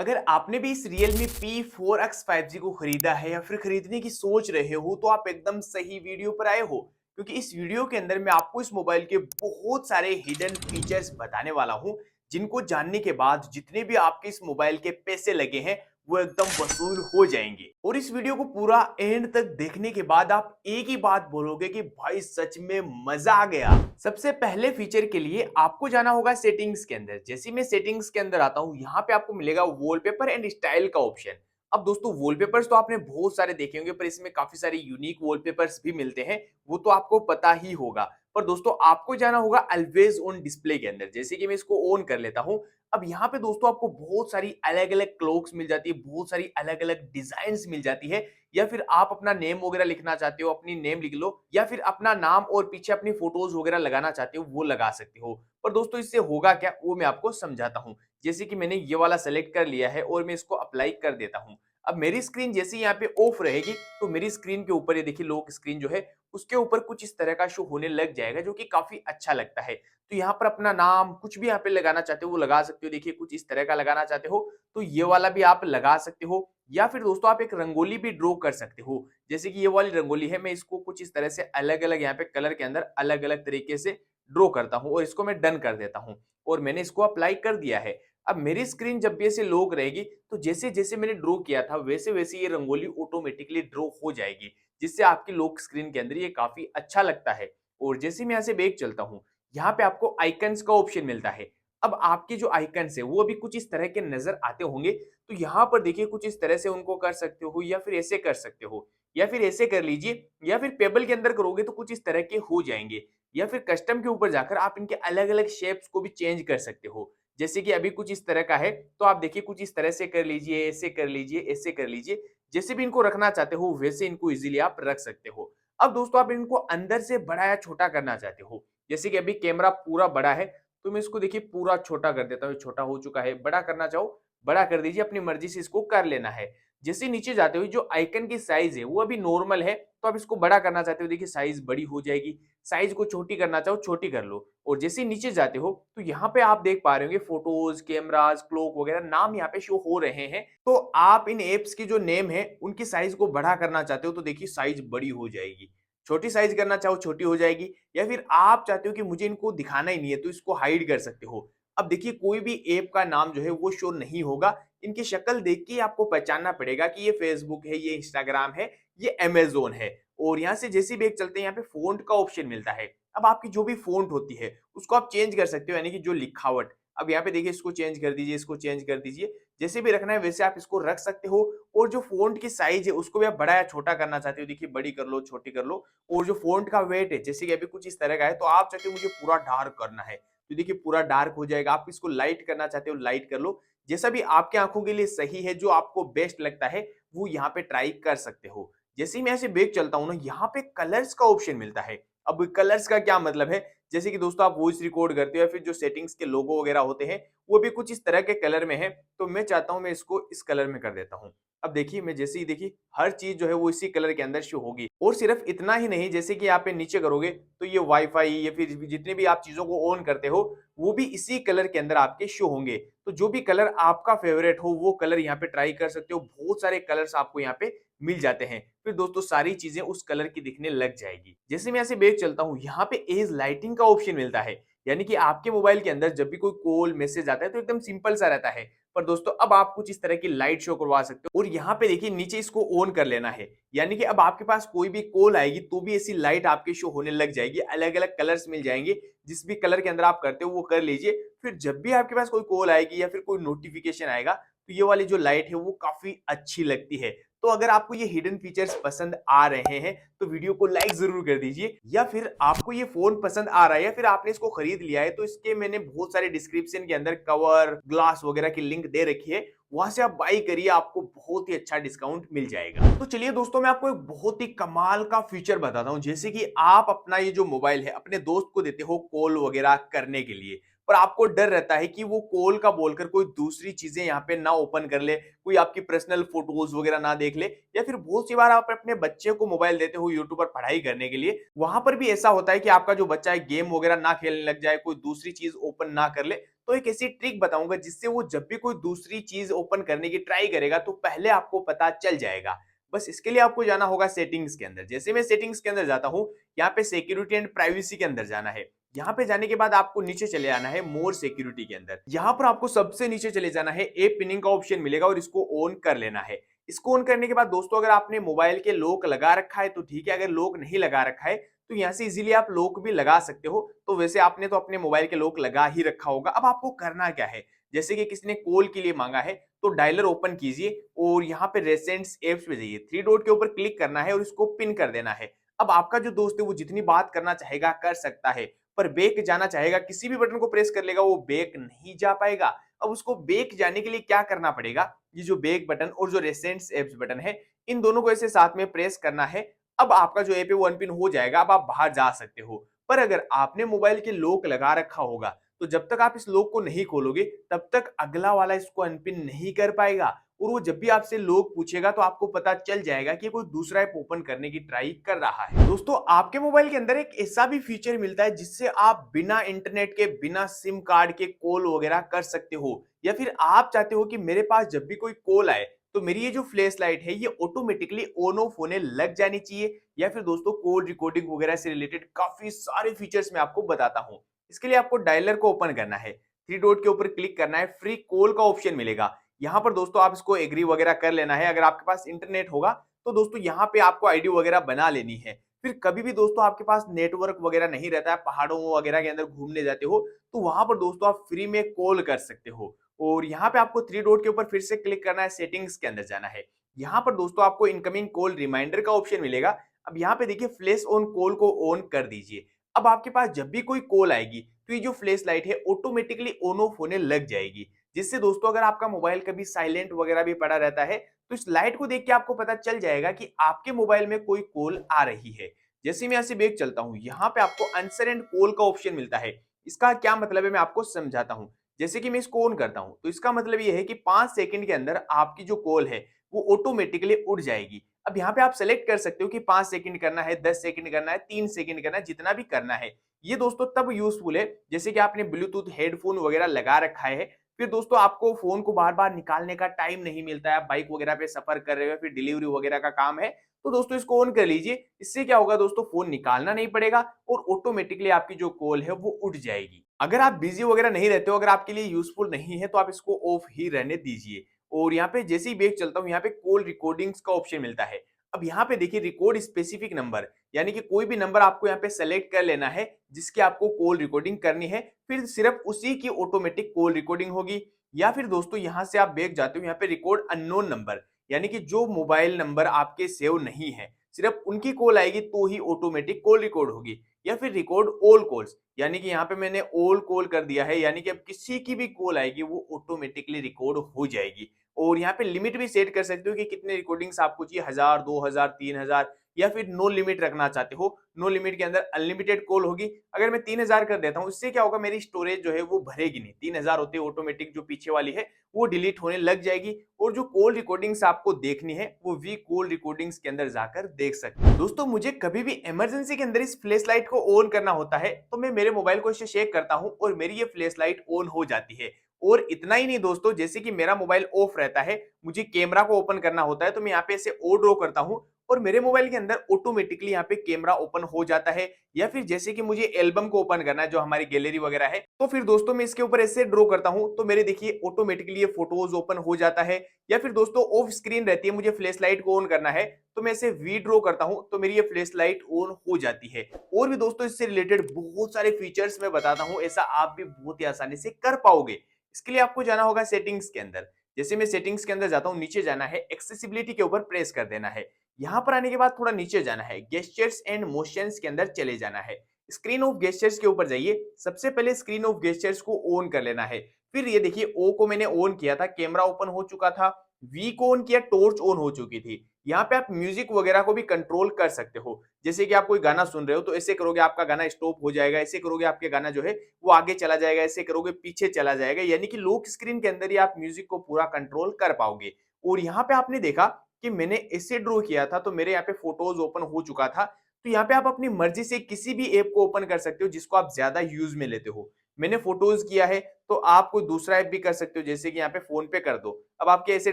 अगर आपने भी इस Realme P4X 5G को खरीदा है या फिर खरीदने की सोच रहे हो तो आप एकदम सही वीडियो पर आए हो, क्योंकि इस वीडियो के अंदर मैं आपको इस मोबाइल के बहुत सारे हिडन फीचर्स बताने वाला हूं, जिनको जानने के बाद जितने भी आपके इस मोबाइल के पैसे लगे हैं वो एकदम वसूल हो जाएंगे। और इस वीडियो को पूरा एंड तक देखने के बाद आप एक ही बात बोलोगे कि भाई सच में मजा आ गया। सबसे पहले फीचर के लिए आपको जाना होगा सेटिंग्स के अंदर। जैसे मैं सेटिंग्स के अंदर आता हूं, यहाँ पे आपको मिलेगा वॉलपेपर एंड स्टाइल का ऑप्शन। अब दोस्तों वॉलपेपर्स तो आपने बहुत सारे देखे होंगे, पर इसमें काफी सारे यूनिक वॉलपेपर्स भी मिलते हैं, वो तो आपको पता ही होगा। पर दोस्तों आपको जाना होगा ऑलवेज ऑन डिस्प्ले के अंदर। जैसे कि मैं इसको ऑन कर लेता हूं, अब यहाँ पे दोस्तों आपको बहुत सारी अलग अलग क्लॉक्स मिल जाती है, बहुत सारी अलग अलग डिजाइन मिल जाती है। या फिर आप अपना नेम वगैरह लिखना चाहते हो, अपनी नेम लिख लो, या फिर अपना नाम और पीछे अपनी फोटोज वगैरह लगाना चाहते हो वो लगा सकते हो। पर दोस्तों इससे होगा क्या वो मैं आपको समझाता हूँ। जैसे कि मैंने ये वाला सेलेक्ट कर लिया है और मैं इसको अप्लाई कर देता हूँ। अब मेरी स्क्रीन जैसे यहाँ पे ऑफ रहेगी तो मेरी स्क्रीन के ऊपर ये देखिए लॉक स्क्रीन जो है उसके ऊपर कुछ इस तरह का शो होने लग जाएगा, जो कि काफी अच्छा लगता है। तो यहाँ पर अपना नाम कुछ भी यहाँ पे लगाना चाहते हो वो लगा सकते हो। देखिए कुछ इस तरह का लगाना चाहते हो तो ये वाला भी आप लगा सकते हो, या फिर दोस्तों आप एक रंगोली भी ड्रॉ कर सकते हो। जैसे कि ये वाली रंगोली है, मैं इसको कुछ इस तरह से अलग अलग यहाँ पे कलर के अंदर अलग अलग तरीके से ड्रॉ करता हूँ और इसको मैं डन कर देता हूँ और मैंने इसको अप्लाई कर दिया है। अब मेरी स्क्रीन जब भी ऐसे लॉक रहेगी तो जैसे जैसे मैंने ड्रॉ किया था वैसे वैसे ये रंगोली ऑटोमेटिकली ड्रॉ हो जाएगी, जिससे आपकी लॉक स्क्रीन के अंदर ये काफी अच्छा लगता है। और जैसे मैं यहाँ से बैक चलता हूँ, यहाँ पे आपको आइकन्स का ऑप्शन मिलता है। अब आपके जो आइकन्स है वो अभी कुछ इस तरह के नजर आते होंगे, तो यहाँ पर देखिए कुछ इस तरह से उनको कर सकते हो, या फिर ऐसे कर सकते हो, या फिर ऐसे कर लीजिए, या फिर पेबल के अंदर करोगे तो कुछ इस तरह के हो जाएंगे। या फिर कस्टम के ऊपर जाकर आप इनके अलग अलग शेप्स को भी चेंज कर सकते हो। जैसे कि अभी कुछ इस तरह का है तो आप देखिए कुछ इस तरह से कर लीजिए, ऐसे कर लीजिए, ऐसे कर लीजिए। जैसे भी इनको रखना चाहते हो वैसे इनको इजीली आप रख सकते हो। अब दोस्तों आप इनको अंदर से बड़ा या छोटा करना चाहते हो, जैसे कि अभी कैमरा पूरा बड़ा है तो मैं इसको देखिए पूरा छोटा कर देता हूँ। छोटा हो चुका है, बड़ा करना चाहो बड़ा कर दीजिए, अपनी मर्जी से इसको कर लेना है। जैसे नीचे जाते हुए जो आइकन की साइज है वो अभी नॉर्मल है, तो आप इसको बड़ा करना चाहते हो देखिए साइज बड़ी हो जाएगी। साइज को छोटी करना चाहो छोटी कर लो। और जैसे नीचे जाते हो तो यहाँ पे आप देख पा रहे होंगे फोटोज, कैमराज, क्लॉक वगैरह नाम यहाँ पे शो हो रहे हैं। तो आप इन एप्स की जो नेम है उनकी साइज को बड़ा करना चाहते हो तो देखिए साइज बड़ी हो जाएगी, छोटी साइज करना चाहो छोटी हो जाएगी, या फिर आप चाहते हो कि मुझे इनको दिखाना ही नहीं है तो इसको हाइड कर सकते हो। अब देखिए कोई भी ऐप का नाम जो है वो शो नहीं होगा, इनकी शक्ल देख के आपको पहचानना पड़ेगा कि ये फेसबुक है, ये इंस्टाग्राम है, ये अमेज़न है। और यहाँ से जैसे भी एक चलते हैं, यहाँ पे फ़ॉन्ट का ऑप्शन मिलता है। अब आपकी जो भी फ़ॉन्ट होती है उसको आप चेंज कर सकते हो, यानी कि जो लिखावट। अब यहाँ पे देखिए इसको चेंज कर दीजिए, इसको चेंज कर दीजिए। जैसे भी रखना है वैसे आप इसको रख सकते हो। और जो फ़ॉन्ट की साइज़ है उसको भी आप बड़ा या छोटा करना चाहते हो, देखिए बड़ी कर लो, छोटी कर लो। और जो फ़ॉन्ट का वेट है, जैसे कि अभी कुछ इस तरह का है तो आप चाहते हो मुझे पूरा डार्क करना है, तो देखिए पूरा डार्क हो जाएगा। आप इसको लाइट करना चाहते हो लाइट कर लो। जैसा भी आपकी आँखों के लिए सही है, जो आपको बेस्ट लगता है वो यहाँ पे ट्राई कर सकते हो। जैसे ही मैं ऐसे बैक चलता हूँ ना, यहाँ पे कलर्स का ऑप्शन मिलता है। अब कलर्स का क्या मतलब है, जैसे कि दोस्तों आप वॉइस रिकॉर्ड करते हो या फिर जो सेटिंग्स के लोगो वगैरह होते हैं वो भी कुछ इस तरह के कलर में है, तो मैं चाहता हूँ मैं इसको इस कलर में कर देता हूँ। अब देखिए मैं जैसे ही देखिए हर चीज जो है वो इसी कलर के अंदर शो होगी। और सिर्फ इतना ही नहीं, जैसे कि यहाँ पे नीचे करोगे तो ये वाईफाई या फिर जितने भी आप चीजों को ऑन करते हो वो भी इसी कलर के अंदर आपके शो होंगे। तो जो भी कलर आपका फेवरेट हो वो कलर यहाँ पे ट्राई कर सकते हो। बहुत सारे कलर्स आपको यहाँ पे मिल जाते हैं, फिर दोस्तों सारी चीजें उस कलर की दिखने लग जाएगी। जैसे मैं ऐसे बैक चलता हूँ, यहाँ पे एज लाइटिंग का ऑप्शन मिलता है, यानी कि आपके मोबाइल के अंदर जब भी कोई कॉल मैसेज आता है तो एकदम सिंपल सा रहता है। पर दोस्तों अब आप कुछ इस तरह की लाइट शो करवा सकते हो। और यहाँ पे देखिए नीचे इसको ऑन कर लेना है, यानी कि अब आपके पास कोई भी कॉल आएगी तो भी ऐसी लाइट आपके शो होने लग जाएगी। अलग अलग कलर्स मिल जाएंगे, जिस भी कलर के अंदर आप करते हो वो कर लीजिए। फिर जब भी आपके पास कोई कॉल आएगी या फिर कोई नोटिफिकेशन आएगा तो ये वाली जो लाइट है वो काफी अच्छी लगती है। तो अगर आपको ये हिडन फीचर्स पसंद आ रहे हैं तो वीडियो को लाइक जरूर कर दीजिए। या फिर आपको ये फोन पसंद आ रहा है या फिर आपने इसको खरीद लिया है तो इसके मैंने बहुत सारे डिस्क्रिप्शन के अंदर कवर, ग्लास वगैरह की लिंक दे रखी है, वहां से आप बाई करिए, आपको बहुत ही अच्छा डिस्काउंट मिल जाएगा। तो चलिए दोस्तों मैं आपको एक बहुत ही कमाल का फीचर बताता हूं। जैसे कि आप अपना ये जो मोबाइल है अपने दोस्त को देते हो कॉल वगैरह करने के लिए, पर आपको डर रहता है कि वो कॉल का बोलकर कोई दूसरी चीजें यहाँ पे ना ओपन कर ले, कोई आपकी पर्सनल फोटोज वगैरह ना देख ले। या फिर बहुत सी बार आप अपने बच्चे को मोबाइल देते हो यूट्यूब पर पढ़ाई करने के लिए, वहां पर भी ऐसा होता है कि आपका जो बच्चा है गेम वगैरह ना खेलने लग जाए, कोई दूसरी चीज ओपन ना कर ले। तो एक ऐसी ट्रिक बताऊंगा जिससे वो जब भी कोई दूसरी चीज ओपन करने की ट्राई करेगा तो पहले आपको पता चल जाएगा। बस इसके लिए आपको जाना होगा सेटिंग्स के अंदर। जैसे मैं सेटिंग्स के अंदर जाता हूँ, यहाँ पे सिक्योरिटी एंड प्राइवेसी के अंदर जाना है। यहाँ पे जाने के बाद आपको नीचे चले आना है मोर सिक्योरिटी के अंदर। यहाँ पर आपको सबसे नीचे चले जाना है, ए पिनिंग का ऑप्शन मिलेगा और इसको ऑन कर लेना है। इसको ऑन करने के बाद दोस्तों अगर आपने मोबाइल के लॉक लगा रखा है तो ठीक है, अगर लॉक नहीं लगा रखा है तो यहाँ से इजीली आप लॉक भी लगा सकते हो। तो वैसे आपने तो अपने मोबाइल के लॉक लगा ही रखा होगा। अब आपको करना क्या है, जैसे कि किसी ने कॉल के लिए मांगा है तो डायलर ओपन कीजिए और यहाँ पे रेसेंट्स एप्स पे जाइए, थ्री डॉट के ऊपर क्लिक करना है और इसको पिन कर देना है। अब आपका जो दोस्त है वो जितनी बात करना चाहेगा कर सकता है, पर बैक जाना चाहेगा किसी भी बटन को प्रेस कर लेगा वो बैक नहीं जा पाएगा। अब उसको बैक जाने के लिए क्या करना पड़ेगा, ये जो बैक बटन और जो रेसेंट्स एप्स बटन है इन दोनों को ऐसे साथ में प्रेस करना है। अब आपका जो ऐप है वो अनपिन हो जाएगा, अब आप बाहर जा सकते हो। पर अगर आपने मोबाइल के लॉक लगा रखा होगा तो जब तक आप इस लॉक को नहीं खोलोगे तब तक अगला वाला इसको अनपिन नहीं कर पाएगा और वो जब भी आपसे लॉक पूछेगा तो आपको पता चल जाएगा कि कोई दूसरा ऐप ओपन करने की ट्राई कर रहा है। दोस्तों आपके मोबाइल के अंदर एक ऐसा भी फीचर मिलता है जिससे आप बिना इंटरनेट के, बिना सिम कार्ड के कॉल वगैरह कर सकते हो, या फिर आप चाहते हो कि मेरे पास जब भी कोई कॉल आए तो मेरी ये जो फ्लैश लाइट है ये ऑटोमेटिकली ऑन ऑफ होने लग जानी चाहिए। या फिर दोस्तों कॉल रिकॉर्डिंग वगैरह से रिलेटेड काफी सारे फीचर्स मैं आपको बताता हूँ। इसके लिए आपको डायलर को ओपन करना है, थ्री डॉट के ऊपर क्लिक करना है, फ्री कॉल का ऑप्शन मिलेगा। यहाँ पर दोस्तों आप इसको एग्री वगैरह कर लेना है। अगर आपके पास इंटरनेट होगा तो दोस्तों यहाँ पे आपको आईडी वगैरह बना लेनी है। फिर कभी भी दोस्तों आपके पास नेटवर्क वगैरह नहीं रहता है, पहाड़ों वगैरह के अंदर घूमने जाते हो तो वहां पर दोस्तों आप फ्री में कॉल कर सकते हो। और यहाँ पे आपको थ्री डॉट के ऊपर फिर से क्लिक करना है, सेटिंग्स के अंदर जाना है। यहाँ पर दोस्तों आपको इनकमिंग कॉल रिमाइंडर का ऑप्शन मिलेगा। अब यहाँ पे देखिए फ्लैश ऑन कॉल को ऑन कर दीजिए। अब आपके पास जब भी कोई कॉल आएगी तो ये जो फ्लैश लाइट है ऑटोमेटिकली ऑन ऑफ होने लग जाएगी, जिससे दोस्तों अगर आपका मोबाइल कभी साइलेंट वगैरह भी पड़ा रहता है तो इस लाइट को देख के आपको पता चल जाएगा कि आपके मोबाइल में कोई कॉल आ रही है। जैसे मैं यहाँ से बैक चलता हूँ, यहाँ पे आपको आंसर एंड कॉल का ऑप्शन मिलता है। इसका क्या मतलब है मैं आपको समझाता हूँ। जैसे कि मैं इसको ऑन करता हूँ तो इसका मतलब ये है कि 5 सेकंड के अंदर आपकी जो कॉल है वो ऑटोमेटिकली उड़ जाएगी। अब यहाँ पे आप सेलेक्ट कर सकते हो कि 5 सेकंड करना है, 10 सेकंड करना है, 3 सेकंड करना है, जितना भी करना है। ये दोस्तों तब यूजफुल है जैसे कि आपने ब्लूटूथ हेडफोन वगैरह लगा रखा है, फिर दोस्तों आपको फोन को बार बार निकालने का टाइम नहीं मिलता है, आप बाइक वगैरह पे सफर कर रहे हो, फिर डिलीवरी वगैरह का काम है, तो दोस्तों इसको ऑन कर लीजिए। इससे क्या होगा दोस्तों, फोन निकालना नहीं पड़ेगा और ऑटोमेटिकली आपकी जो कॉल है वो उठ जाएगी। अगर आप बिजी वगैरह नहीं रहते हो, अगर आपके लिए यूजफुल नहीं है तो आप इसको ऑफ ही रहने दीजिए। और यहाँ पे जैसे ही बैक चलता हूँ, यहाँ पे कॉल रिकॉर्डिंग्स का ऑप्शन मिलता है। अब यहाँ पे देखिए रिकॉर्ड स्पेसिफिक नंबर, यानी कि कोई भी नंबर आपको यहाँ पे सेलेक्ट कर लेना है जिसकी आपको कॉल रिकॉर्डिंग करनी है, फिर सिर्फ उसी की ऑटोमेटिक कॉल रिकॉर्डिंग होगी। या फिर दोस्तों यहाँ से आप बैक जाते हो, यहाँ पे रिकॉर्ड अननोन नंबर, यानी कि जो मोबाइल नंबर आपके सेव नहीं है सिर्फ उनकी कॉल आएगी तो ही ऑटोमेटिक कॉल रिकॉर्ड होगी। या फिर रिकॉर्ड ऑल कॉल्स, यानी कि यहाँ पे मैंने ऑल कॉल कर दिया है, यानी कि अब किसी की भी कॉल आएगी वो ऑटोमेटिकली रिकॉर्ड हो जाएगी। और यहाँ पे लिमिट भी सेट कर सकते हो कि कितने रिकॉर्डिंग्स आपको चाहिए, 1000, 2000, 3000, या फिर नो लिमिट रखना चाहते हो। नो लिमिट के अंदर अनलिमिटेड कॉल होगी। अगर मैं 3000 कर देता हूँ, इससे क्या होगा, मेरी स्टोरेज जो है वो भरेगी नहीं। 3000 होते ऑटोमेटिक जो पीछे वाली है वो डिलीट होने लग जाएगी। और जो कॉल रिकॉर्डिंग्स आपको देखनी है वो भी कॉल रिकॉर्डिंग्स के अंदर जाकर देख सकते हो। दोस्तों मुझे कभी भी इमरजेंसी के अंदर इस फ्लैश लाइट को ऑन करना होता है तो मैं मेरे मोबाइल को इसे शेक करता हूँ और मेरी ये फ्लैश लाइट ऑन हो जाती है। और इतना ही नहीं दोस्तों, जैसे कि मेरा मोबाइल ऑफ रहता है, मुझे कैमरा को ओपन करना होता है तो मैं यहाँ पे इसे ओ ड्रॉ करता हूँ और मेरे मोबाइल के अंदर ऑटोमेटिकली यहाँ पे कैमरा ओपन हो जाता है। या फिर जैसे कि मुझे एल्बम को ओपन करना है जो हमारी गैलरी वगैरह है, तो फिर दोस्तों मैं इसके ऊपर ऐसे ड्रॉ करता हूँ तो मेरे देखिए ऑटोमेटिकली ये फोटोज ओपन हो जाता है। या फिर दोस्तों ऑफ स्क्रीन रहती है, मुझे फ्लैश लाइट को ऑन करना है तो मैं इसे वी ड्रॉ करता हूँ तो मेरी ये फ्लैश लाइट ऑन हो जाती है। और भी दोस्तों इससे रिलेटेड बहुत सारे फीचर्स मैं बताता हूँ, ऐसा आप भी बहुत ही आसानी से कर पाओगे। इसके लिए आपको जाना होगा सेटिंग्स के अंदर। जैसे मैं सेटिंग्स के अंदर जाता हूँ, नीचे जाना है, एक्सेसिबिलिटी के ऊपर प्रेस कर देना है। यहाँ पर आने के बाद थोड़ा नीचे जाना है, गेस्चर्स एंड मोशंस के अंदर चले जाना है। स्क्रीन ऑफ गेस्चर्स के ऊपर जाइए, सबसे पहले स्क्रीन ऑफ गेस्चर्स को ऑन कर लेना है। फिर ये देखिए ओ को मैंने ऑन किया था, कैमरा ओपन हो चुका था, वी को ऑन किया, टॉर्च ऑन हो चुकी थी। यहाँ पे आप म्यूजिक वगैरह को भी कंट्रोल कर सकते हो। जैसे कि आप कोई गाना सुन रहे हो तो ऐसे करोगे आपका गाना स्टॉप हो जाएगा, ऐसे करोगे आपके गाना जो है वो आगे चला जाएगा, ऐसे करोगे पीछे चला जाएगा, यानी कि लॉक स्क्रीन के अंदर ही आप म्यूजिक को पूरा कंट्रोल कर पाओगे। और यहाँ पे आपने देखा कि मैंने ऐसे ड्रॉ किया था तो मेरे यहाँ पे फोटोज ओपन हो चुका था। तो यहाँ पे आप अपनी मर्जी से किसी भी ऐप को ओपन कर सकते हो जिसको आप ज्यादा यूज में लेते हो। मैंने फोटोज किया है तो आप कोई दूसरा ऐप भी कर सकते हो, जैसे कि यहाँ पे फोन पे कर दो। अब आपके ऐसे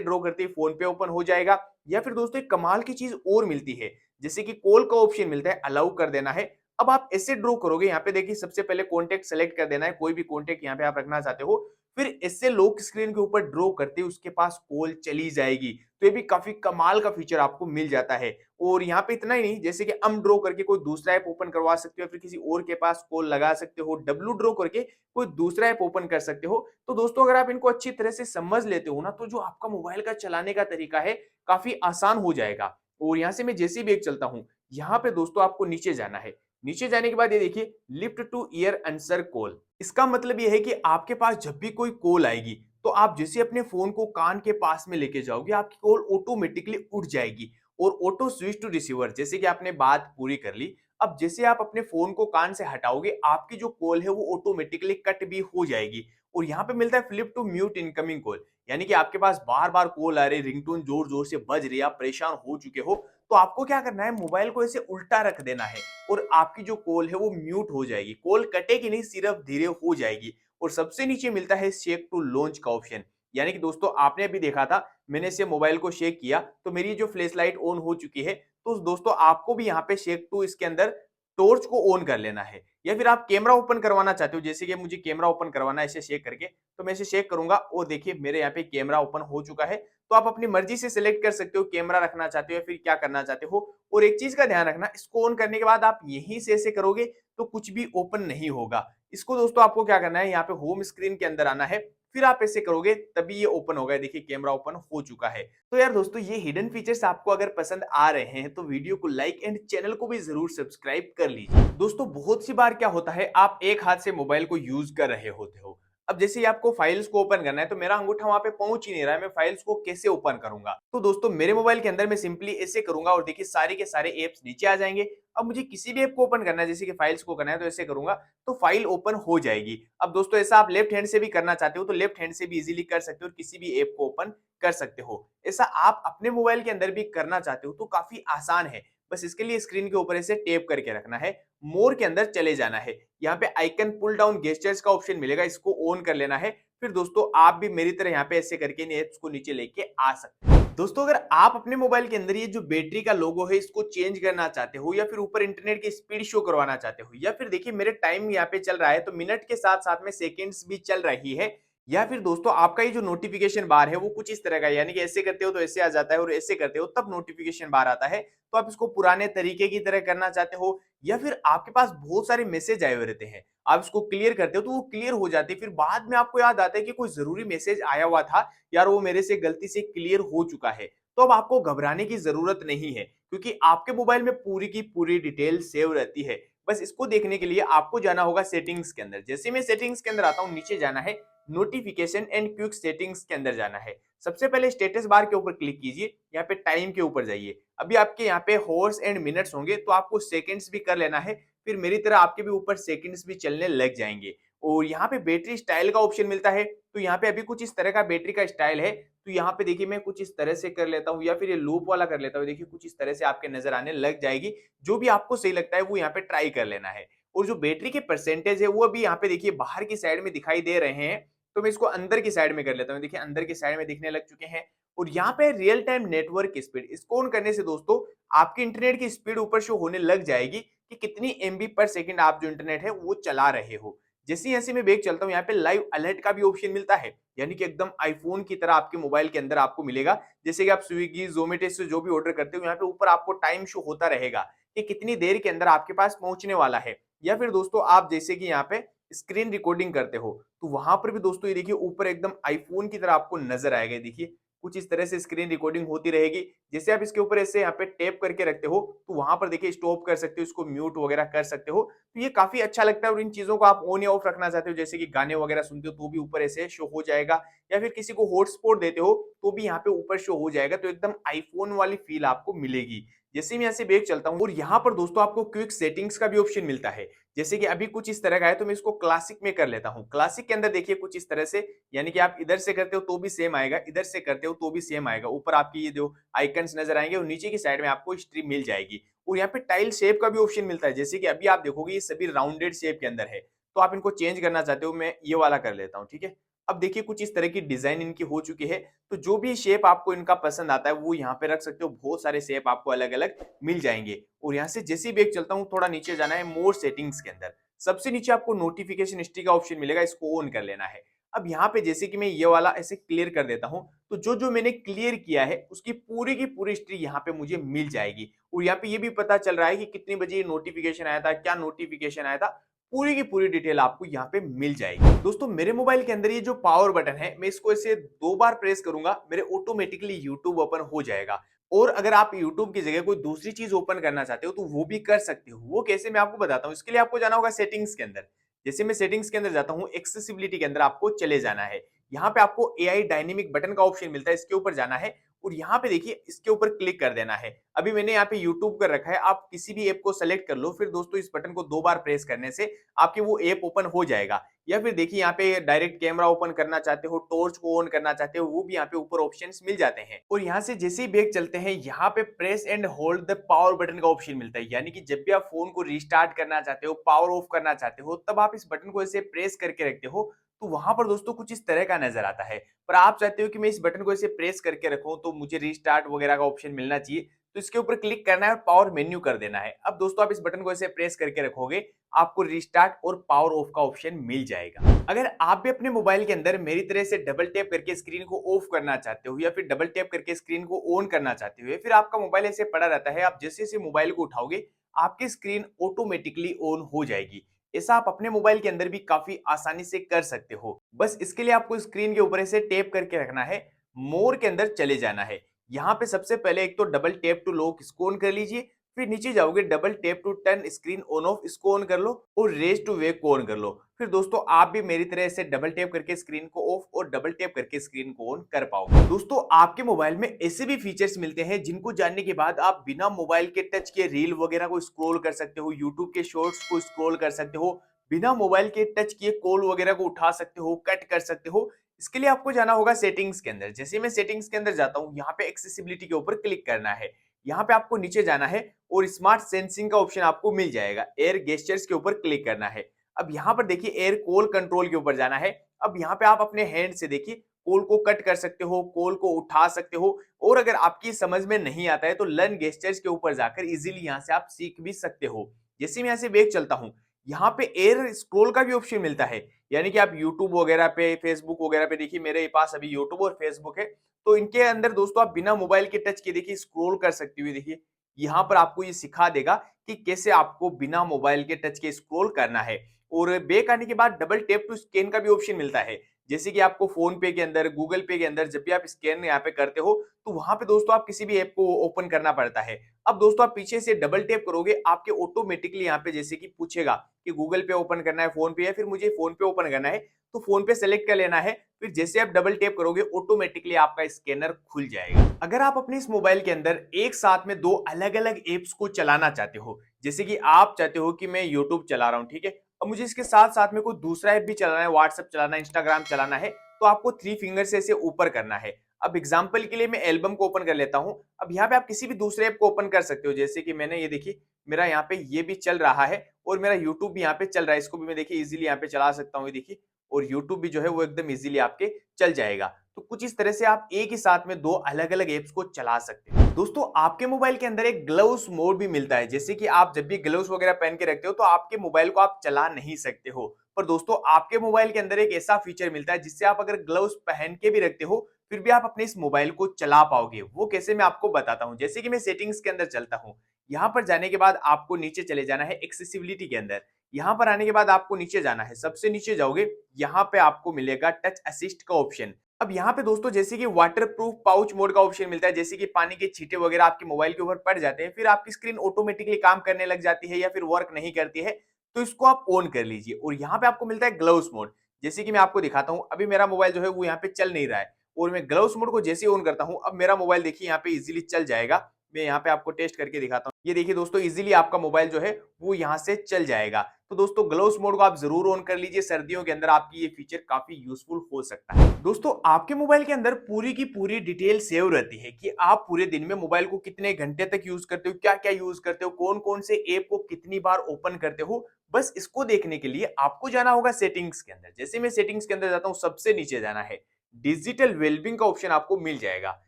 ड्रॉ करते ही फोन पे ओपन हो जाएगा। या फिर दोस्तों एक कमाल की चीज और मिलती है, जैसे कि कॉल का ऑप्शन मिलता है, अलाउ कर देना है। अब आप ऐसे ड्रॉ करोगे, यहाँ पे देखिए सबसे पहले कॉन्टेक्ट सेलेक्ट कर देना है, कोई भी कॉन्टेक्ट यहाँ पे आप रखना चाहते हो। फिर इससे लॉक स्क्रीन के ऊपर ड्रॉ करते ही उसके पास कॉल चली जाएगी। तो ये भी काफी कमाल का फीचर आपको मिल जाता है। और यहाँ पे इतना ही नहीं, जैसे कि अम ड्रॉ करके कोई दूसरा ऐप ओपन करवा सकते हो, या फिर किसी और के पास कॉल लगा सकते हो। डब्लू ड्रॉ करके कोई दूसरा ऐप ओपन कर सकते हो। तो दोस्तों अगर आप इनको अच्छी तरह से समझ लेते हो ना, तो जो आपका मोबाइल का चलाने का तरीका है काफी आसान हो जाएगा। और यहाँ से मैं जैसे भी एक चलता हूँ, यहाँ पे दोस्तों आपको नीचे जाना है। नीचे जाने के बाद ये देखिए lift two year answer call. इसका मतलब ये है कि आपके पास जब भी कोई कॉल आएगी, तो आप जैसे अपने फोन को कान के पास में लेके जाओगे, आपकी कॉल ऑटोमेटिकली उठ जाएगी। और ऑटो स्विच टू रिसीवर, जैसे कि आपने बात पूरी कर ली, अब जैसे आप अपने फोन को कान से हटाओगे, आपकी जो कॉल है वो ऑटोमेटिकली कट भी हो जाएगी। और यहाँ पे मिलता है flip to mute incoming call, यानी कि आपके पास बार बार कॉल आ रही, रिंगटोन जोर जोर से बज रही, आप परेशान हो चुके हो, तो आपको क्या करना है, मोबाइल को ऐसे उल्टा रख देना है और आपकी जो कॉल है वो म्यूट हो जाएगी। कॉल कटेगी नहीं, सिर्फ धीरे हो जाएगी। और सबसे नीचे मिलता है शेक टू लॉन्च का ऑप्शन, यानी कि दोस्तों आपने अभी देखा था, मैंने इसे मोबाइल को शेक किया तो मेरी जो फ्लैश लाइट ऑन हो चुकी है। तो दोस्तों आपको भी यहाँ पे शेक टू इसके अंदर टॉर्च को ऑन कर लेना है। या फिर आप कैमरा ओपन करवाना चाहते हो, जैसे कि मुझे कैमरा ओपन करवाना है इसे शेक करके, तो मैं इसे शेक करूंगा और देखिए मेरे यहाँ पे कैमरा ओपन हो चुका है। तो आप अपनी मर्जी से सिलेक्ट कर सकते हो, कैमरा रखना चाहते हो या फिर क्या करना चाहते हो। और एक चीज का ध्यान रखना, इसको ऑन करने के बाद आप यहीं से ऐसे करोगे तो कुछ भी ओपन नहीं होगा। इसको दोस्तों आपको क्या करना है, यहाँ पे होम स्क्रीन के अंदर आना है, फिर आप ऐसे करोगे तभी ये ओपन होगा। देखिए कैमरा ओपन हो चुका है। तो यार दोस्तों ये हिडन फीचर्स आपको अगर पसंद आ रहे हैं तो वीडियो को लाइक एंड चैनल को भी जरूर सब्सक्राइब कर लीजिए। दोस्तों बहुत सी बार क्या होता है, आप एक हाथ से मोबाइल को यूज कर रहे होते हो। अब जैसे ही आपको फाइल्स को ओपन करना है, तो मेरा अंगूठा वहां पे पहुंच ही नहीं रहा है, मैं फाइल्स को कैसे ओपन करूंगा। तो दोस्तों मेरे मोबाइल के अंदर मैं सिंपली ऐसे करूंगा और देखिए सारे के सारे एप्स नीचे आ जाएंगे। अब मुझे किसी भी ऐप को ओपन करना है, जैसे कि फाइल्स को करना है, तो ऐसे करूंगा तो फाइल ओपन हो जाएगी। अब दोस्तों ऐसा आप लेफ्ट हैंड से भी करना चाहते हो तो लेफ्ट हैंड से भी इजीली कर सकते हो और किसी भी ऐप को ओपन कर सकते हो। ऐसा आप अपने मोबाइल के अंदर भी करना चाहते हो तो काफी आसान है। बस इसके लिए स्क्रीन के ऊपर ऐसे टेप करके रखना है, मोर के अंदर चले जाना है, यहाँ पे आइकन पुल डाउन गेस्चर्स का ऑप्शन मिलेगा, इसको ऑन कर लेना है। फिर दोस्तों आप भी मेरी तरह यहाँ पे ऐसे करके इन एप्स को नीचे लेके आ सकते हो। दोस्तों अगर आप अपने मोबाइल के अंदर ये जो बैटरी का लोगो है इसको चेंज करना चाहते हो, या फिर ऊपर इंटरनेट की स्पीड शो करवाना चाहते हो, या फिर देखिए मेरे टाइम यहाँ पे चल रहा है तो मिनट के साथ साथ में सेकेंड्स भी चल रही है, या फिर दोस्तों आपका ये जो नोटिफिकेशन बार है वो कुछ इस तरह का है, यानी कि ऐसे करते हो तो ऐसे आ जाता है और ऐसे करते हो तब नोटिफिकेशन बार आता है। तो आप इसको पुराने तरीके की तरह करना चाहते हो, या फिर आपके पास बहुत सारे मैसेज आए हुए रहते हैं, आप इसको क्लियर करते हो तो वो क्लियर हो जाते हैं, फिर बाद में आपको याद आता है कि कोई जरूरी मैसेज आया हुआ था यार, वो मेरे से गलती से क्लियर हो चुका है। तो अब आपको घबराने की जरूरत नहीं है, क्योंकि आपके मोबाइल में पूरी की पूरी डिटेल सेव रहती है। बस इसको देखने के लिए आपको जाना होगा सेटिंग्स के अंदर। जैसे मैं सेटिंग्स के अंदर आता हूँ, नीचे जाना है, नोटिफिकेशन एंड क्विक सेटिंग्स के अंदर जाना है। सबसे पहले स्टेटस बार के ऊपर क्लिक कीजिए, यहाँ पे टाइम के ऊपर जाइए। अभी आपके यहाँ पे हॉर्स एंड मिनट्स होंगे तो आपको सेकंड्स भी कर लेना है, फिर मेरी तरह आपके भी ऊपर सेकंड्स भी चलने लग जाएंगे। और यहाँ पे बैटरी स्टाइल का ऑप्शन मिलता है, तो यहाँ पे अभी कुछ इस तरह का बैटरी का स्टाइल है, तो यहाँ पे देखिए मैं कुछ इस तरह से कर लेता हूँ, या फिर ये लूप वाला कर लेता हूँ। देखिए कुछ इस तरह से आपके नजर आने लग जाएगी। जो भी आपको सही लगता है वो यहाँ पे ट्राई कर लेना है। और जो बैटरी के परसेंटेज है वो अभी यहाँ पे देखिए बाहर की साइड में दिखाई दे रहे हैं, तो मैं इसको अंदर की साइड में कर लेता हूँ। देखिए अंदर की साइड में दिखने लग चुके हैं। और यहाँ पे रियल टाइम नेटवर्क स्पीड, इसको ऑन करने से दोस्तों आपकी इंटरनेट की स्पीड ऊपर शो होने लग जाएगी कि कितनी एमबी पर सेकंड आप जो इंटरनेट है वो चला रहे हो। जैसे जैसे मैं बैक चलता हूँ, यहाँ पे लाइव अलर्ट का भी ऑप्शन मिलता है, यानी कि एकदम आईफोन की तरह आपके मोबाइल के अंदर आपको मिलेगा। जैसे कि आप स्विगी जोमेटो से जो भी ऑर्डर करते हो, यहाँ पे ऊपर आपको टाइम शो होता रहेगा कि कितनी देर के अंदर आपके पास पहुंचने वाला है। या फिर दोस्तों आप जैसे कि यहाँ पे स्क्रीन रिकॉर्डिंग करते हो, तो वहां पर भी दोस्तों ये देखिए ऊपर एकदम आईफोन की तरह आपको नजर आएगा। देखिए कुछ इस तरह से स्क्रीन रिकॉर्डिंग होती रहेगी। जैसे आप इसके ऊपर ऐसे यहाँ पे टैप करके रखते हो तो वहां पर देखिए स्टॉप कर सकते हो, इसको म्यूट वगैरह कर सकते हो। तो ये काफी अच्छा लगता है। और इन चीजों को आप ऑन या ऑफ रखना चाहते हो, जैसे कि गाने वगैरह सुनते हो तो भी ऊपर ऐसे शो हो जाएगा, या फिर किसी को हॉटस्पॉट देते हो तो भी यहाँ पे ऊपर शो हो जाएगा। तो एकदम आईफोन वाली फील आपको मिलेगी। जैसे मैं यहाँ से बैक चलता हूँ, और यहाँ पर दोस्तों आपको क्विक सेटिंग्स का भी ऑप्शन मिलता है। जैसे कि अभी कुछ इस तरह का है तो मैं इसको क्लासिक में कर लेता हूँ। क्लासिक के अंदर देखिए कुछ इस तरह से, यानी कि आप इधर से करते हो तो भी सेम आएगा, इधर से करते हो तो भी सेम आएगा। ऊपर आपकी ये जो आइकन्स नजर आएंगे और नीचे की साइड में आपको स्ट्रीम मिल जाएगी। और यहाँ पे टाइल शेप का भी ऑप्शन मिलता है। जैसे कि अभी आप देखोगे ये सभी राउंडेड शेप के अंदर है, तो आप इनको चेंज करना चाहते हो, मैं ये वाला कर लेता हूँ, ठीक है। अब देखिए कुछ इस तरह की डिजाइन इनकी हो चुकी है। तो जो भी शेप आपको इनका पसंद आता है वो यहाँ पे रख सकते हो। बहुत सारे शेप आपको अलग अलग मिल जाएंगे। और यहाँ से जैसे भी एक चलता हूँ, थोड़ा नीचे जाना है मोर सेटिंग्स के अंदर। सबसे नीचे आपको नोटिफिकेशन हिस्ट्री का ऑप्शन मिलेगा, इसको ऑन कर लेना है। अब यहाँ पे जैसे कि मैं ये वाला ऐसे क्लियर कर देता हूँ, तो जो जो मैंने क्लियर किया है उसकी पूरी की पूरी हिस्ट्री यहाँ पे मुझे मिल जाएगी। और यहाँ पे ये भी पता चल रहा है कि कितने बजे ये नोटिफिकेशन आया था, क्या नोटिफिकेशन आया था, पूरी की पूरी डिटेल आपको यहाँ पे मिल जाएगी। दोस्तों मेरे मोबाइल के अंदर ये जो पावर बटन है, मैं इसको ऐसे 2 बार प्रेस करूंगा, मेरे ऑटोमेटिकली यूट्यूब ओपन हो जाएगा। और अगर आप यूट्यूब की जगह कोई दूसरी चीज ओपन करना चाहते हो तो वो भी कर सकते हो। वो कैसे, मैं आपको बताता हूँ। इसके लिए आपको जाना होगा सेटिंग्स के अंदर। जैसे मैं सेटिंग्स के अंदर जाता हूँ, एक्सेसिबिलिटी के अंदर आपको चले जाना है। यहाँ पे आपको एआई डायनेमिक बटन का ऑप्शन मिलता है, इसके ऊपर जाना है। और यहाँ पे देखिए इसके ऊपर क्लिक कर देना है। अभी मैंने यहाँ पे यूट्यूब कर रखा है, आप किसी भी ऐप को सेलेक्ट कर लो, फिर दोस्तों इस बटन को 2 बार प्रेस करने से आपके वो ऐप ओपन हो जाएगा। या फिर देखिए यहाँ पे डायरेक्ट कैमरा ओपन करना चाहते हो, टॉर्च को ऑन करना चाहते हो, वो भी यहाँ पे ऊपर ऑप्शंस मिल जाते हैं। और यहाँ से जैसे ही बैक चलते हैं, यहाँ पे press and hold the power button का ऑप्शन मिलता है। यानी कि जब भी आप फोन को रिस्टार्ट करना चाहते हो, पावर ऑफ करना चाहते हो, तब आप इस बटन को ऐसे प्रेस करके रखते हो, तो वहां पर दोस्तों कुछ इस तरह का नजर आता है। पर आप चाहते हो कि मैं इस बटन को ऐसे प्रेस करके रखूं, तो मुझे रिस्टार्ट वगैरह का ऑप्शन मिलना चाहिए, तो इसके ऊपर क्लिक करना है और पावर मेन्यू कर देना है। अब दोस्तों आप इस बटन को ऐसे प्रेस करके रखोगे, आपको रिस्टार्ट और पावर ऑफ का ऑप्शन मिल जाएगा। अगर आप भी अपने मोबाइल के अंदर मेरी तरह से डबल टैप करके स्क्रीन को ऑफ करना चाहते हो, या फिर डबल टैप करके स्क्रीन को ऑन करना चाहते हो, या फिर आपका मोबाइल ऐसे पड़ा रहता है, आप जैसे जैसे मोबाइल को उठाओगे आपकी स्क्रीन ऑटोमेटिकली ऑन हो जाएगी, ऐसा आप अपने मोबाइल के अंदर भी काफी आसानी से कर सकते हो। बस इसके लिए आपको स्क्रीन के ऊपर ऐसे टैप करके रखना है, मोर के अंदर चले जाना है। यहाँ पे सबसे पहले एक तो डबल टैप टू लॉक, इसको ऑन कर लीजिए। फिर नीचे जाओगे, double tap to turn screen on off, इसको ऑन कर लो। और रेज टू वेक को ऑन कर लो। फिर दोस्तों आप भी मेरी तरह से डबल टैप करके स्क्रीन को ऑफ और डबल टैप करके स्क्रीन को ऑन कर पाओगे। दोस्तों आपके मोबाइल में ऐसे भी फीचर्स मिलते हैं जिनको जानने के बाद आप बिना मोबाइल के टच के रील वगैरह को स्क्रॉल कर सकते हो, यूट्यूब के शॉर्ट्स को स्क्रॉल कर सकते हो, बिना मोबाइल के टच किए कॉल वगैरह को उठा सकते हो, कट कर सकते हो। इसके लिए आपको जाना होगा सेटिंग्स के अंदर। जैसे मैं सेटिंग्स के अंदर जाता हूँ, यहाँ पे एक्सेसिबिलिटी के ऊपर क्लिक करना है। यहाँ पे आपको नीचे जाना है और स्मार्ट सेंसिंग का ऑप्शन आपको मिल जाएगा। एयर गेस्चर्स के ऊपर क्लिक करना है। अब यहाँ पर देखिए एयर कॉल कंट्रोल के ऊपर जाना है। अब यहाँ पे आप अपने हैंड से देखिए कॉल को कट कर सकते हो, कॉल को उठा सकते हो। और अगर आपकी समझ में नहीं आता है तो लर्न गेस्चर्स के ऊपर जाकर इजीली यहाँ से आप सीख भी सकते हो। जैसे मैं यहाँ से बैक चलता हूँ, यहाँ पे एयर स्क्रॉल का भी ऑप्शन मिलता है। यानी कि आप यूट्यूब वगैरह पे, फेसबुक वगैरह पे, देखिए मेरे पास अभी यूट्यूब और फेसबुक है, तो इनके अंदर दोस्तों आप बिना मोबाइल के टच के देखिए स्क्रॉल कर सकते हो। देखिए यहाँ पर आपको ये सिखा देगा कि कैसे आपको बिना मोबाइल के टच के स्क्रॉल करना है। और बैक आने के बाद डबल टैप टू स्कैन का भी ऑप्शन मिलता है। जैसे कि आपको फोन पे के अंदर, गूगल पे के अंदर जब भी आप स्कैन यहाँ पे करते हो, तो वहां पे दोस्तों आप किसी भी ऐप को ओपन करना पड़ता है। अब दोस्तों आप पीछे से डबल टैप करोगे, आपके ऑटोमेटिकली यहाँ पे जैसे कि पूछेगा कि गूगल पे ओपन करना है, फोन पे, या फिर मुझे फोन पे ओपन करना है, तो फोन पे सेलेक्ट कर लेना है। फिर जैसे आप डबल टैप करोगे ऑटोमेटिकली आपका स्कैनर खुल जाएगा। अगर आप अपने इस मोबाइल के अंदर एक साथ में 2 अलग अलग एप्स को चलाना चाहते हो, जैसे कि आप चाहते हो कि मैं यूट्यूब चला रहा हूँ, ठीक है, अब मुझे इसके साथ साथ में कोई दूसरा ऐप भी चलाना है, व्हाट्सएप चलाना है, इंस्टाग्राम चलाना है, तो आपको 3 फिंगर से इसे ऊपर करना है। अब एग्जांपल के लिए मैं एल्बम को ओपन कर लेता हूं। अब यहाँ पे आप किसी भी दूसरे ऐप को ओपन कर सकते हो। जैसे कि मैंने ये देखिए मेरा यहाँ पे ये भी चल रहा है और मेरा यूट्यूब भी यहाँ पे चल रहा है, इसको भी मैं देखिए इजीली यहाँ पे चला सकता हूँ। ये देखिए, और यूट्यूब भी जो है वो एकदम इजीली आपके चल जाएगा। तो कुछ इस तरह से आप एक ही साथ में 2 अलग अलग एप्स को चला सकते हो। दोस्तों आपके मोबाइल के अंदर एक ग्लव्स मोड भी मिलता है। जैसे कि आप जब भी ग्लव्स वगैरह पहन के रखते हो तो आपके मोबाइल को आप चला नहीं सकते हो, पर दोस्तों आपके मोबाइल के अंदर एक ऐसा फीचर मिलता है जिससे आप अगर ग्लव्स पहन के भी रखते हो फिर भी आप अपने इस मोबाइल को चला पाओगे। वो कैसे, मैं आपको बताता हूं। जैसे कि मैं सेटिंग्स के अंदर चलता हूं, यहां पर जाने के बाद आपको नीचे चले जाना है एक्सेसिबिलिटी के अंदर। यहां पर आने के बाद आपको नीचे जाना है, सबसे नीचे जाओगे, यहां पे आपको मिलेगा टच असिस्ट का ऑप्शन। अब यहाँ पे दोस्तों जैसे कि वाटर प्रूफ पाउच मोड का ऑप्शन मिलता है। जैसे कि पानी के छींटे वगैरह आपके मोबाइल के ऊपर पड़ जाते हैं, फिर आपकी स्क्रीन ऑटोमेटिकली काम करने लग जाती है या फिर वर्क नहीं करती है, तो इसको आप ऑन कर लीजिए। और यहाँ पे आपको मिलता है ग्लव्स मोड। जैसे कि मैं आपको दिखाता हूँ, अभी मेरा मोबाइल जो है वो यहाँ पे चल नहीं रहा है, और मैं ग्लव्स मोड को जैसे ऑन करता हूँ, अब मेरा मोबाइल देखिए यहाँ पे इजीली चल जाएगा। मैं यहाँ पे आपको टेस्ट करके दिखाता हूँ। ये देखिए दोस्तों, इजीली आपका मोबाइल जो है वो यहाँ से चल जाएगा। तो दोस्तों ग्लोव्स मोड को आप जरूर ऑन कर लीजिए, सर्दियों के अंदर आपकी ये फीचर काफी यूजफुल हो सकता है। दोस्तों आपके मोबाइल के अंदर पूरी की पूरी डिटेल सेव रहती है कि आप पूरे दिन में मोबाइल को कितने घंटे तक यूज करते हो, क्या क्या यूज करते हो, कौन कौन से ऐप को कितनी बार ओपन करते हो। बस इसको देखने के लिए आपको जाना होगा सेटिंग्स के अंदर। जैसे मैं सेटिंग्स के अंदर जाता हूं, सबसे नीचे जाना है, डिजिटल वेलबिंग का ऑप्शन आपको मिल जाएगा।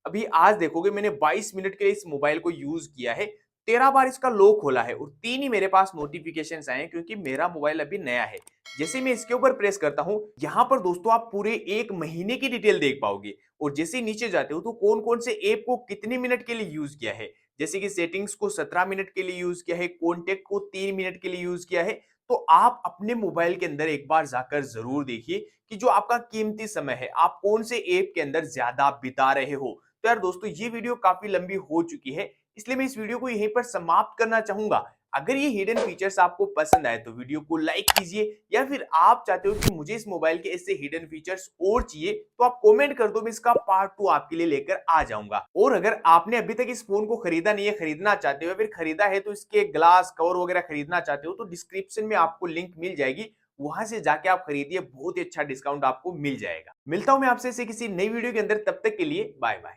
अभी आज देखोगे मैंने 22 मिनट के लिए इस मोबाइल को यूज किया है, 13 बार इसका लॉक खोला है और 3 ही मेरे पास नोटिफिकेशंस आए हैं क्योंकि मेरा मोबाइल अभी नया है। जैसे मैं इसके ऊपर प्रेस करता हूं, यहां पर दोस्तों आप पूरे 1 महीने की डिटेल देख पाओगे। और जैसे ही नीचे जाते हो तो कौन कौन से ऐप को कितने मिनट के लिए यूज किया है। जैसे कि सेटिंग्स को 17 मिनट के लिए यूज किया है, कॉन्टेक्ट को 3 मिनट के लिए यूज किया है। तो आप अपने मोबाइल के अंदर एक बार जाकर जरूर देखिए कि जो आपका कीमती समय है आप कौन से ऐप के अंदर ज्यादा बिता रहे हो। तो यार दोस्तों ये वीडियो काफी लंबी हो चुकी है, इसलिए मैं इस वीडियो को यहीं पर समाप्त करना चाहूंगा। अगर ये हिडन फीचर्स आपको पसंद आए तो वीडियो को लाइक कीजिए, या फिर आप चाहते हो कि मुझे इस मोबाइल के ऐसे हिडन फीचर्स और चाहिए तो आप कमेंट कर दो, मैं इसका पार्ट 2 आपके लिए लेकर आ जाऊंगा। और अगर आपने अभी तक इस फोन को खरीदा नहीं है, खरीदना चाहते हो या फिर खरीदा है तो इसके ग्लास कवर वगैरह खरीदना चाहते हो, तो डिस्क्रिप्शन में आपको लिंक मिल जाएगी, वहां से जाके आप खरीदिए, बहुत ही अच्छा डिस्काउंट आपको मिल जाएगा। मिलता हूं मैं आपसे किसी नई वीडियो के अंदर, तब तक के लिए बाय बाय।